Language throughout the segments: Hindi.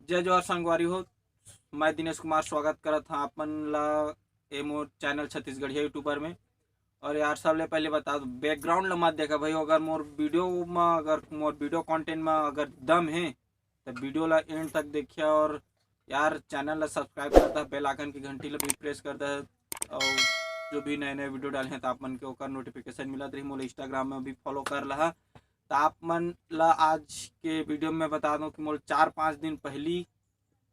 जय जोहार संगवारी हो। मैं दिनेश कुमार स्वागत करत हाँ अपन ला ए मोर चैनल छत्तीसगढ़िया यूट्यूबर में। और यार सबले पहले बता दो बैकग्राउंड ला मत देखा भाई। अगर मोर वीडियो कंटेंट में अगर दम है तो वीडियो ला एंड तक देखिया। और यार चैनल ला सब्सक्राइब करता है, बेल आइकन की घंटी ला भी प्रेस करता है। और जो भी नए नए वीडियो डाले हैं तो आप मन के ओकर नोटिफिकेशन मिलत रही। मोला इंस्टाग्राम में भी फॉलो कर लहा। तो आप मन ला आज के वीडियो में बता दूं कि मोल 4-5 दिन पहली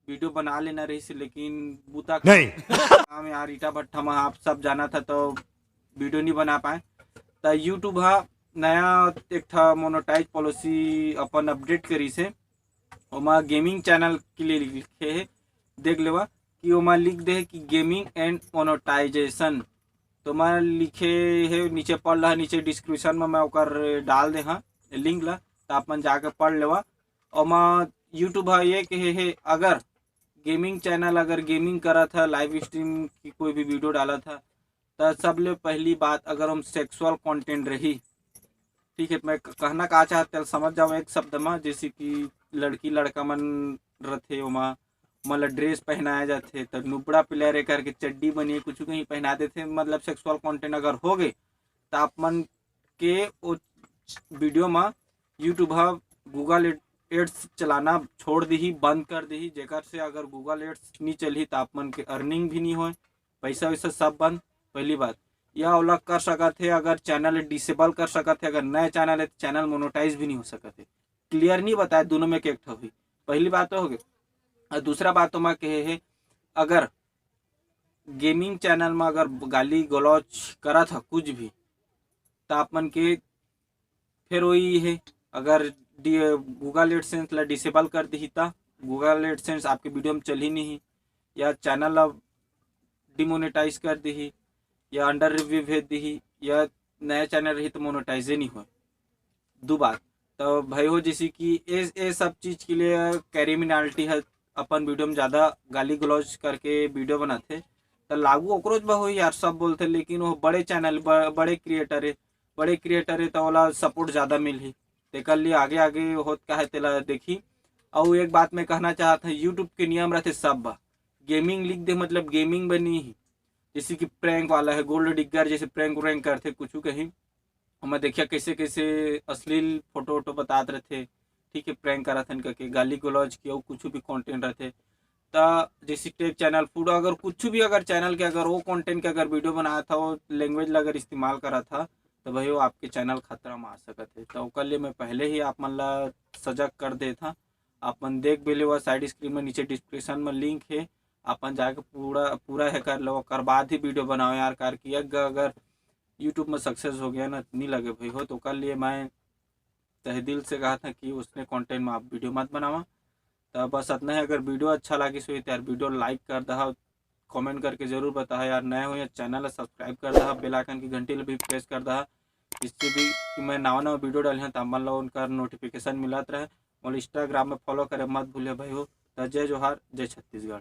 वीडियो बना लेना रही से, लेकिन बूता नहीं काम यार ईटा भट्ठा में आप सब जाना था तो वीडियो नहीं बना पाए। तो यूट्यूब हा नया एक था मोनेटाइज पॉलिसी अपन अपडेट करी से। ओमा गेमिंग चैनल के लिए लिखे है, देख लेवा कि ओमा लिख दे कि गेमिंग एंड मोनेटाइजेशन। तो मैं लिखे है नीचे पढ़ रहा, नीचे डिस्क्रिप्शन में मैं ओकर डाल दे हाँ लिंक ला, तो आप मन जाकर पढ़ लेवा। और मैं यूट्यूब ये कहे है अगर गेमिंग चैनल अगर गेमिंग करा था, लाइव स्ट्रीम की कोई भी वीडियो डाला था तो सबले पहली बात अगर हम सेक्सुअल कंटेंट रही, ठीक है, मैं कहना का चाहते समझ जाओ एक शब्द में, जैसे कि लड़की लड़का मन रथे ओमा मतलब ड्रेस पहनाया जाते तो नुबड़ा प्लेयर करके चड्डी बनिए कुछ कहीं पहना देते, मतलब सेक्सुअल कंटेंट अगर हो गए तो आप मन के वीडियो में यूट्यूब गूगल एड्स चलाना छोड़ दी, बंद कर दी। जेकर से अगर गूगल एड्स नहीं चली तो आप मन के अर्निंग भी नहीं हो, पैसा वैसा सब बंद। पहली बात या अलग कर सकते है, अगर चैनल डिसेबल कर सकते है, अगर नए चैनल है तो चैनल मोनेटाइज भी नहीं हो सकते। क्लियर नहीं बताया दोनों में एक हुई, पहली बात तो हो गई। और दूसरा बात तो मैं कहे है अगर गेमिंग चैनल में अगर गाली गलौज करा था कुछ भी तो आप मन के फिर वही है, अगर गूगल एडसेंस ला डिसेबल कर दी था, गूगल एडसेंस आपके वीडियो में चल ही नहीं, या चैनल ला डिमोनेटाइज कर दी, या अंडर रिव्यू भेज दी, या नया चैनल रही तो मोनेटाइज नहीं हो। दो बात तो भाई हो जैसे कि ये सब चीज़ के लिए क्रिमिनलिटी है, अपन वीडियो में ज़्यादा गाली गलौज करके वीडियो बनाते तो लागू ओकरोच बा हो यार, सब बोलते। लेकिन वो बड़े चैनल बड़े क्रिएटर है तो वाला सपोर्ट ज़्यादा मिली, तेकर लिए आगे आगे होत का है तेला देखी। और एक बात मैं कहना चाहता हूँ, यूट्यूब के नियम रहते सब बा, गेमिंग लिख दे मतलब गेमिंग बनी ही, जैसे कि प्रैंक वाला है गोल्ड डिगर जैसे प्रैंक व्रैंक करते कुछ कहीं, मैं देखिए कैसे कैसे अश्लील फोटो वोटो बताते रहते, ठीक है, प्रैंक करा था करके गाली गलौज किया कुछ भी कंटेंट रहते। तो जैसे टेक चैनल फूड अगर कुछ भी अगर चैनल के अगर वो कंटेंट के अगर वीडियो बनाया था, वो लैंग्वेज ला अगर इस्तेमाल करा था तो भाई वो आपके चैनल खतरा में आ सकते है। तो उसके लिए मैं पहले ही आप मन ला सजग कर दे था। आप मन देख भी ले, साइड स्क्रीन में नीचे डिस्क्रिप्शन में लिंक है, अपन जाके पूरा पूरा है कर लो, कर बाद ही वीडियो बनाओ यार। कार की अगर यूट्यूब में सक्सेस हो गया ना नहीं लगे भाई हो, तो कल लिए मैं तहे दिल से कहा था कि उसने कंटेंट में आप वीडियो मत बनावा। तो बस इतना है, अगर वीडियो अच्छा लगी सो यार वीडियो लाइक कर दहा, कमेंट करके जरूर बता यार, नए हो या चैनल सब्सक्राइब कर दहा, बेल आइकन की घंटी भी प्रेस कर दहा, इससे भी कि मैं नवा नवा वीडियो डाले हैं तो मन लो उनका नोटिफिकेशन मिलत रहे। और इंस्टाग्राम में फॉलो करे मत भूलिए भाई हो। तो जय जोहार, जय छत्तीसगढ़।